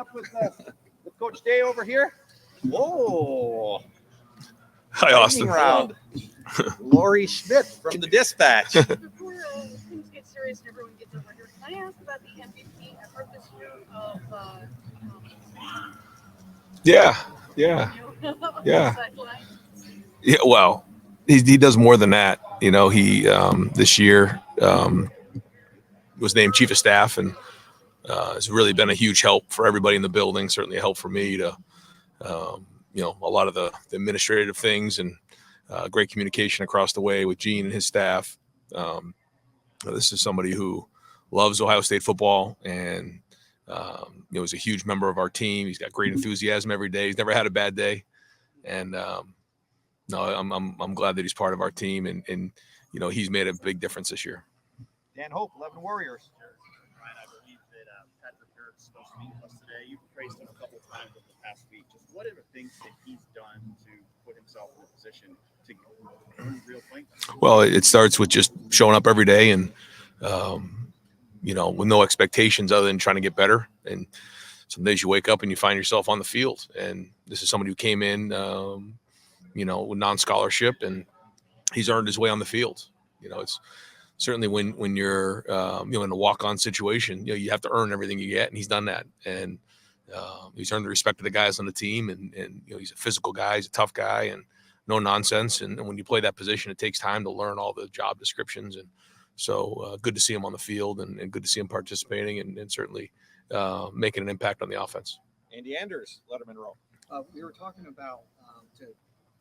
up with Coach Day over here. Whoa. Hi, Austin. Round. Lori Schmidt from the Dispatch. Before things get serious and everyone gets over here, can I ask about the MVP effort this year of Yeah. Well, he does more than that. You know, he this year was named chief of staff and has really been a huge help for everybody in the building. Certainly a help for me to, a lot of the administrative things and great communication across the way with Gene and his staff. This is somebody who loves Ohio State football and is a huge member of our team. He's got great enthusiasm every day. He's never had a bad day, and I'm glad that he's part of our team, and he's made a big difference this year. Dan Hope, 11 Warriors. Ryan, I believe that Patrick Garrett's supposed to meet with us today. You've praised him a couple of times over the past week. Just what are the things that he's done to put himself in a position to earn real playing time? Well, it starts with just showing up every day and, with no expectations other than trying to get better. And some days you wake up and you find yourself on the field. And this is somebody who came in, with non-scholarship, and he's earned his way on the field. It's certainly when you're, in a walk-on situation, you have to earn everything you get, and he's done that. And he's earned the respect of the guys on the team, and he's a physical guy, he's a tough guy, and no nonsense. And when you play that position, it takes time to learn all the job descriptions. And so good to see him on the field, and good to see him participating and certainly making an impact on the offense. Andy Anders, Letterman Row. We were talking about to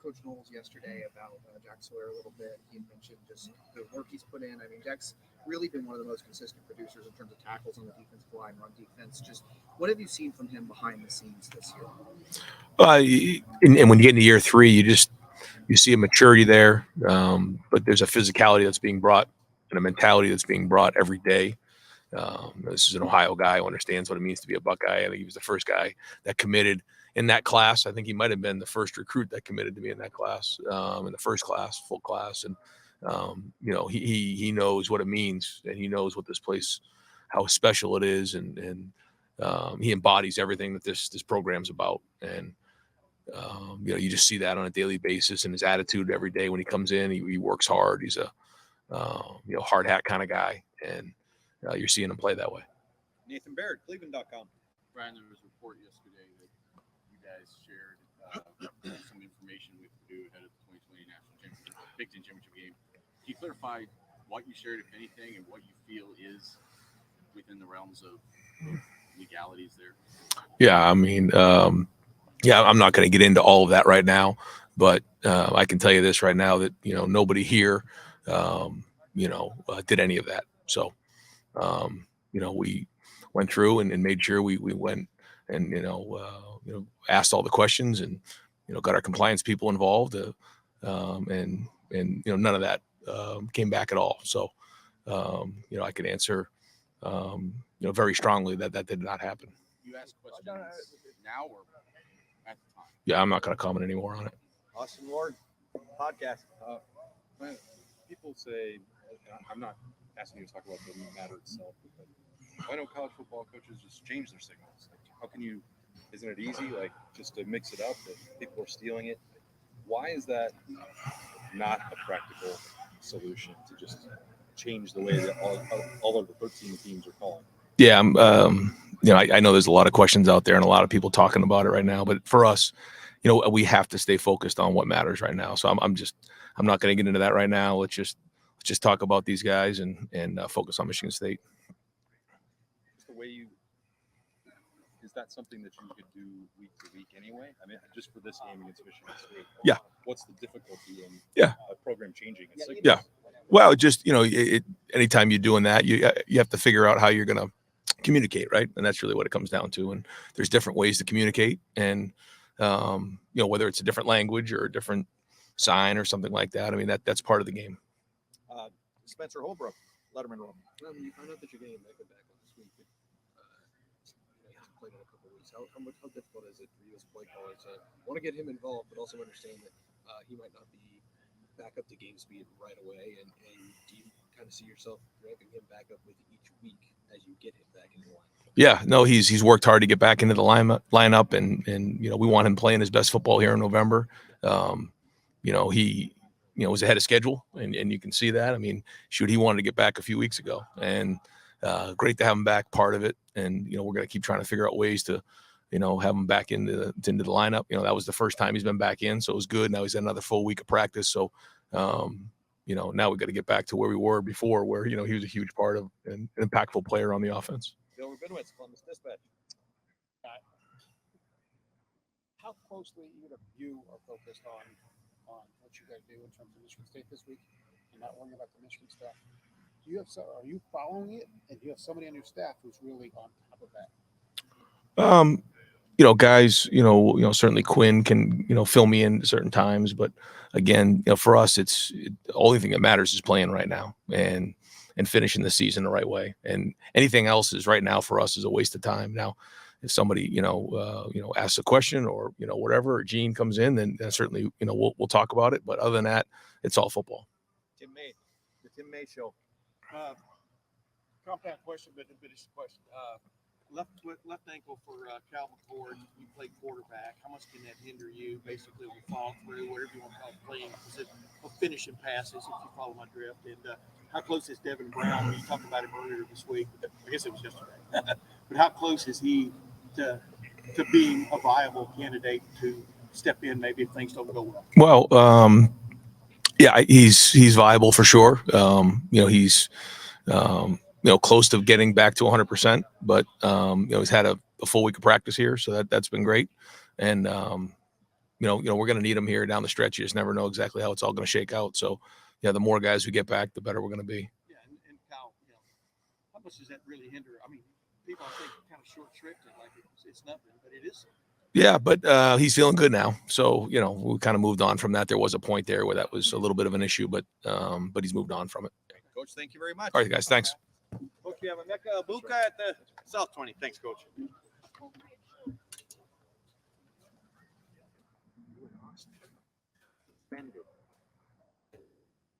Coach Knowles yesterday about Jack Sawyer a little bit. He mentioned just the work he's put in. I mean, Jack's really been one of the most consistent producers in terms of tackles on the defensive line, run defense. Just what have you seen from him behind the scenes this year? And when you get into year 3, you see a maturity there, but there's a physicality that's being brought and a mentality that's being brought every day. This is an Ohio guy who understands what it means to be a Buckeye. I think he was the first guy that committed in that class. I think he might have been the first recruit that committed to me in that class, in the first class, full class. And, he knows what it means, and he knows what this place, how special it is. And he embodies everything that this program's about. And, you just see that on a daily basis, and his attitude every day when he comes in, he works hard. He's a, hard hat kind of guy. And you're seeing him play that way. Nathan Baird, Cleveland.com. Brian, there was a report yesterday that you guys shared some information with Purdue ahead of the 2020 National Championship, Big Ten Championship game. Can you clarify what you shared, if anything, and what you feel is within the realms of legalities there? Yeah, I mean, I'm not going to get into all of that right now, but I can tell you this right now that, nobody here, did any of that. So, we went through and made sure we went and, asked all the questions and, got our compliance people involved, and none of that came back at all. So, I can answer, very strongly that did not happen. You asked questions now or at the time? Yeah, I'm not going to comment anymore on it. Austin Ward, podcast. People say, I'm not asking you to talk about the matter itself, but why don't college football coaches just change their signals? Like, how can you, isn't it easy, just to mix it up, that people are stealing it? Why is that not a practical solution, to just change the way that all of the 13 teams are calling? Yeah, I know there's a lot of questions out there and a lot of people talking about it right now, but for us, we have to stay focused on what matters right now. So I'm not going to get into that right now. Let's just talk about these guys and focus on Michigan State. Just the way is that something that you could do week to week anyway? I mean, just for this game against Michigan State. Yeah. What's the difficulty in a program changing? Yeah. Well, just, anytime you're doing that, you have to figure out how you're going to communicate, right? And that's really what it comes down to. And there's different ways to communicate, and whether it's a different language or a different sign or something like that. I mean, that's part of the game. Spencer Holbrook, Letterman Row. You found out that you're getting back this week. Hasn't played in a couple of weeks. How difficult is it for you as a play caller to want to get him involved, but also understand that he might not be back up to game speed right away? And do you kind of see yourself ramping him back up with each week as you get him back in the line? Yeah, no, he's worked hard to get back into the lineup, and we want him playing his best football here in November. He was ahead of schedule, and you can see that. I mean, shoot, he wanted to get back a few weeks ago, and great to have him back, part of it. And we're going to keep trying to figure out ways to have him back into the lineup. That was the first time he's been back in, so it was good. Now he's had another full week of practice, so now we got to get back to where we were before, where he was a huge part of an impactful player on the offense. Bill Rabinowitz, Columbus Dispatch. How closely either of you are focused on what you guys do in terms of Michigan State this week and not worrying about the Michigan stuff? Are you following it, and do you have somebody on your staff who's really on top of that? Guys, certainly Quinn can, fill me in at certain times, but again, for us, the only thing that matters is playing right now and finishing the season the right way. And anything else is right now for us is a waste of time. Now, if somebody, asks a question or, whatever, or Gene comes in, then certainly, we'll talk about it. But other than that, it's all football. Tim May, the Tim May Show. Compound question, but a British question. Left ankle for Cal McCord. You play quarterback. How much can that hinder you? Basically, we fall through, whatever you want to call it, playing finishing passes, if you follow my drift. And how close is Devin Brown? You talked about him earlier this week. I guess it was yesterday. But how close is he to being a viable candidate to step in maybe if things don't go well? Well, yeah, he's viable for sure. He's close to getting back to 100%, but he's had a full week of practice here, so that's been great. And we're going to need him here down the stretch. You just never know exactly how it's all going to shake out. So the more guys who get back, the better we're going to be. Yeah, and Kyle, how much does that really hinder? I mean, people I think kind of short-shrift it like it's nothing, but it is. Yeah, but he's feeling good now. So, we kind of moved on from that. There was a point there where that was a little bit of an issue, but he's moved on from it. Coach, thank you very much. All right, guys, thanks. Coach, we have a Mecca Abuka at the South 20. Thanks, Coach. Vanderbilt.